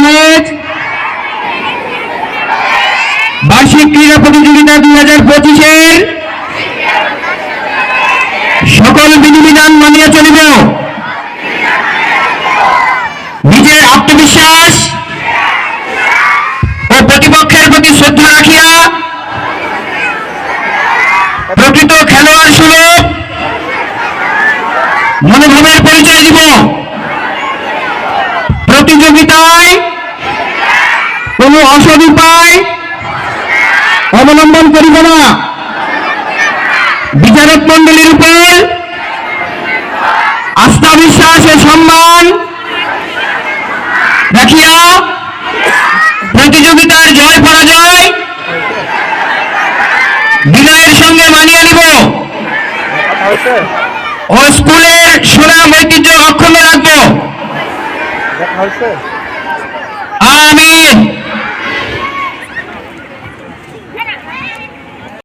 College বার্ষিক ক্রীড়া প্রতিযোগিতা 2025-এর সকল বিধিবিধান মানিয়া চলিব। নিজের আত্মবিশ্বাস ও প্রতিপক্ষের প্রতি শ্রদ্ধা রাখিয়া প্রকৃত খেলোয়াড় সুলভ মনোভাবের পরিচয় দিব। প্রতিযোগিতায় কোন অসৎ উপায় অবলম্বন করিব না। বিচারক মন্ডলীর উপর আস্থা বিশ্বাস ও সম্মান রাখিয়া প্রতিযোগিতার জয় পরাজয় বিনয়ের সঙ্গে মানিয়ে নিব ও স্কুলের সুনাম ঐতিহ্য অক্ষুণ্ণ রাখব। আমিন।